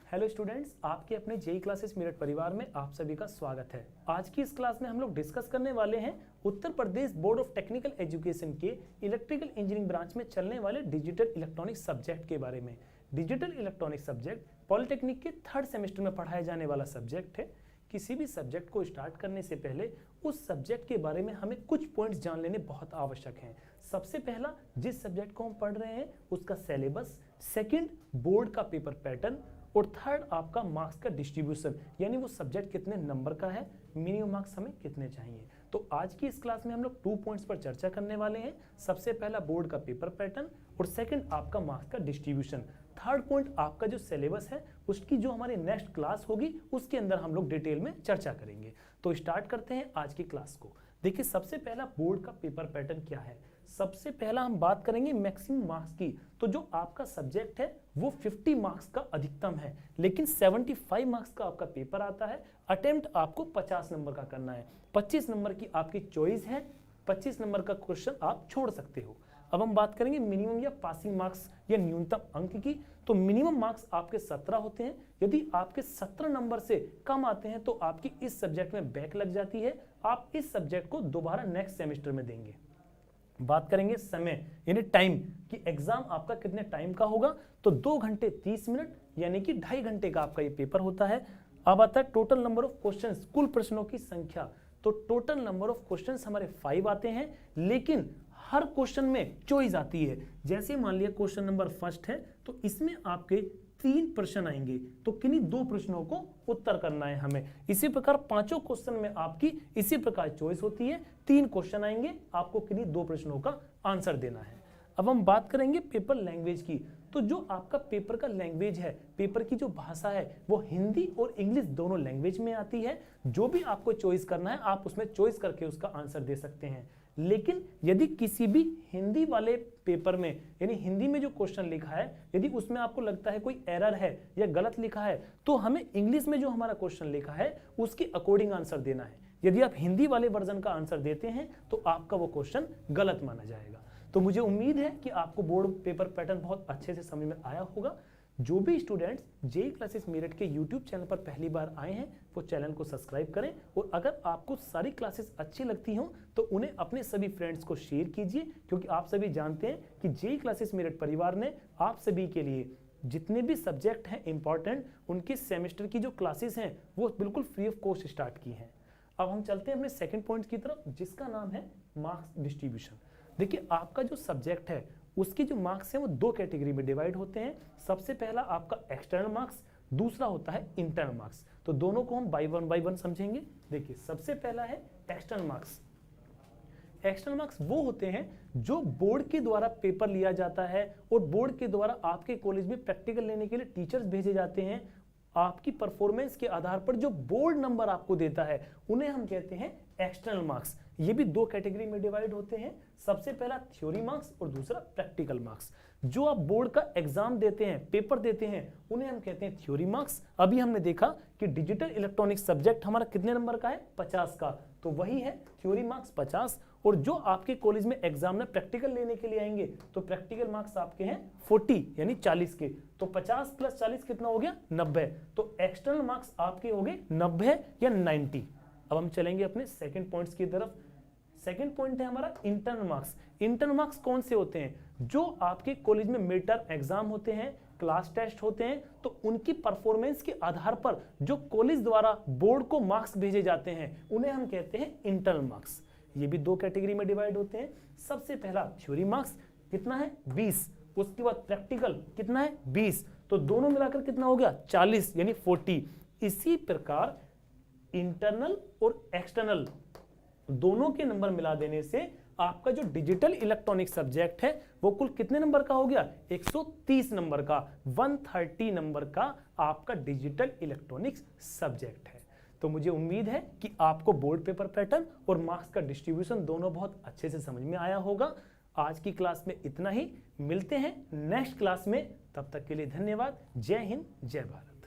Hello students, आपके अपने JEE classes Meerut परिवार में आप सभी का स्वागत है। आज की इस क्लास में हम लोग डिस्कस करने वाले हैं Uttar Pradesh board of technical education के इलेक्ट्रिकल इंजीनियरिंग ब्रांच में चलने वाले डिजिटल इलेक्ट्रॉनिक सब्जेक्ट के बारे में। डिजिटल इलेक्ट्रॉनिक सब्जेक्ट पॉलिटेक्निक के 3rd सेमेस्टर में पढ़ाया जाने वाला सब्जेक्ट है। किसी भी सब्जेक्ट को स्टार्ट करने से पहले उस सब्जेक्ट के बारे में हमें कुछ पॉइंट्स जान लेने बहुत आवश्यक हैं। सबसे पहला, जिस सब्जेक्ट को हम पढ़ रहे हैं उसका सिलेबस, सेकंड बोर्ड का पेपर पैटर्न और थर्ड आपका मार्क्स का डिस्ट्रीब्यूशन, यानी वो सब्जेक्ट कितने नंबर का है, मिनिमम मार्क्स हमें कितने चाहिए। तो आज की इस क्लास में हम लोग 2 पॉइंट्स पर चर्चा करने वाले हैं। सबसे पहला बोर्ड का पेपर पैटर्न और सेकंड आपका मार्क्स का डिस्ट्रीब्यूशन। थर्ड पॉइंट आपका जो सिलेबस है उसकी जो हमारी नेक्स्ट क्लास होगी उसके अंदर हम लोग डिटेल में चर्चा करेंगे। तो स्टार्ट करते हैं आज की क्लास को। देखिए, सबसे पहला बोर्ड का पेपर पैटर्न क्या है। सबसे पहला हम बात करेंगे मैक्सिमम मार्क्स की। तो जो आपका सब्जेक्ट है वो 50 मार्क्स का अधिकतम है, लेकिन 75 मार्क्स का आपका पेपर आता है। अटेम्प्ट आपको 50 नंबर का करना है। 25 नंबर की आपकी चॉइस है, 25 नंबर का क्वेश्चन आप छोड़ सकते हो। अब हम बात करेंगे मिनिमम या पासिंग मार्क्स या न्यूनतम अंक की। तो मिनिमम मार्क्स आपके 17 होते हैं। यदि आपके 17 नंबर से कम आते हैं तो आपकी इस सब्जेक्ट में बैक लग जाती है। आप इस सब्जेक्ट को दोबारा नेक्स्ट सेमेस्टर में देंगे। बात करेंगे समय यानी टाइम कि एग्जाम आपका कितने टाइम का होगा। तो 2 घंटे 30 मिनट यानी कि 2.5 घंटे का आपका ये पेपर होता है। अब आता है टोटल नंबर ऑफ क्वेश्चंस, कुल प्रश्नों की संख्या। तो टोटल नंबर ऑफ क्वेश्चंस हमारे 5 आते हैं, लेकिन हर क्वेश्चन में चॉइस आती है। जैसे मान लिया क्वेश्चन नंबर फर्स्ट है तो इसमें आपके 3 प्रश्न आएंगे, तो किन्हीं 2 प्रश्नों को उत्तर करना है हमें। इसी प्रकार 5 क्वेश्चन में आपकी इसी प्रकार चॉइस होती है। 3 क्वेश्चन आएंगे, आपको किन्हीं 2 प्रश्नों का आंसर देना है। अब हम बात करेंगे पेपर लैंग्वेज की। तो जो आपका पेपर का लैंग्वेज है, पेपर की जो भाषा है वो हिंदी और इंग्लिश दोनों लैंग्वेज में आती है। जो भी आपको चॉइस करना है आप उसमें चॉइस करके उसका आंसर दे सकते हैं। लेकिन यदि किसी भी हिंदी वाले पेपर में यानी हिंदी में जो क्वेश्चन लिखा है यदि उसमें आपको लगता है कोई एरर है या गलत लिखा है तो हमें इंग्लिश में जो हमारा क्वेश्चन लिखा है उसके अकॉर्डिंग आंसर देना है। यदि आप हिंदी वाले वर्जन का आंसर देते हैं तो आपका वो क्वेश्चन गलत माना जाएगा। तो मुझे उम्मीद है कि आपको बोर्ड पेपर पैटर्न बहुत अच्छे से समझ में आया होगा। जो भी स्टूडेंट्स जेई क्लासेस मेरठ के यूट्यूब चैनल पर पहली बार आए हैं वो चैनल को सब्सक्राइब करें, और अगर आपको सारी क्लासेस अच्छी लगती हों तो उन्हें अपने सभी फ्रेंड्स को शेयर कीजिए, क्योंकि आप सभी जानते हैं कि जेई क्लासेस मेरठ परिवार ने आप सभी के लिए जितने भी सब्जेक्ट हैं इंपॉर्टेंट, उनके सेमेस्टर की जो क्लासेस हैं वो बिल्कुल फ्री ऑफ कॉस्ट स्टार्ट की हैं। अब हम चलते हैं अपने सेकेंड पॉइंट की तरफ, जिसका नाम है मार्क्स डिस्ट्रीब्यूशन। देखिए, आपका जो सब्जेक्ट है उसके जो मार्क्स हैं वो 2 कैटेगरी में डिवाइड होते हैं। सबसे पहला आपका एक्सटर्नल मार्क्स, दूसरा होता है इंटरनल मार्क्स। तो दोनों को हम बाय वन समझेंगे। देखिए, सबसे पहला है एक्सटर्नल मार्क्स। एक्सटर्नल मार्क्स वो होते हैं जो बोर्ड के द्वारा पेपर लिया जाता है और बोर्ड के द्वारा आपके कॉलेज में प्रैक्टिकल लेने के लिए टीचर्स भेजे जाते हैं। आपकी परफॉर्मेंस के आधार पर जो बोर्ड नंबर आपको देता है उन्हें हम कहते हैं एक्सटर्नल मार्क्स। ये भी 2 कैटेगरी में डिवाइड होते हैं। सबसे पहला थ्योरी मार्क्स और दूसरा प्रैक्टिकल मार्क्स। जो आप बोर्ड का एग्जाम देते हैं, पेपर देते हैं, उन्हें हम कहते हैं थ्योरी मार्क्स। अभी हमने देखा कि डिजिटल इलेक्ट्रॉनिक सब्जेक्ट हमारा कितने नंबर का है, 50 का, तो वही है थ्योरी मार्क्स 50। और जो आपके कॉलेज में एग्जाम में प्रैक्टिकल लेने के लिए आएंगे तो प्रैक्टिकल मार्क्स आपके हैं 40 यानी 40 के। तो 50 + 40 कितना हो गया, 90। तो एक्सटर्नल मार्क्स आपके हो गए 90 या 90। अब हम चलेंगे अपने सेकंड पॉइंट्स की तरफ। सेकंड पॉइंट है हमारा इंटरनल मार्क्स। इंटरनल मार्क्स कौन से होते हैं, जो आपके कॉलेज में मिड टर्म एग्जाम होते हैं, क्लास टेस्ट होते हैं, तो उनकी परफॉर्मेंस के आधार पर जो कॉलेज द्वारा बोर्ड को मार्क्स भेजे जाते हैं उन्हें हम कहते हैं इंटरनल मार्क्स। ये भी 2 कैटेगरी में डिवाइड होते हैं। सबसे पहला थ्योरी मार्क्स कितना है, 20। उसके बाद प्रैक्टिकल कितना है, 20। तो दोनों मिलाकर कितना हो गया, 40 यानी 40। इसी प्रकार इंटरनल और एक्सटर्नल दोनों के नंबर मिला देने से आपका जो डिजिटल इलेक्ट्रॉनिक सब्जेक्ट है वो कुल कितने नंबर का हो गया, 130 नंबर का, 130 नंबर का आपका डिजिटल इलेक्ट्रॉनिक्स सब्जेक्ट है। तो मुझे उम्मीद है कि आपको बोर्ड पेपर पैटर्न और मार्क्स का डिस्ट्रीब्यूशन दोनों बहुत अच्छे से समझ में आया होगा। आज की क्लास में इतना ही, मिलते हैं नेक्स्ट क्लास में। तब तक के लिए धन्यवाद। जय हिंद, जय भारत।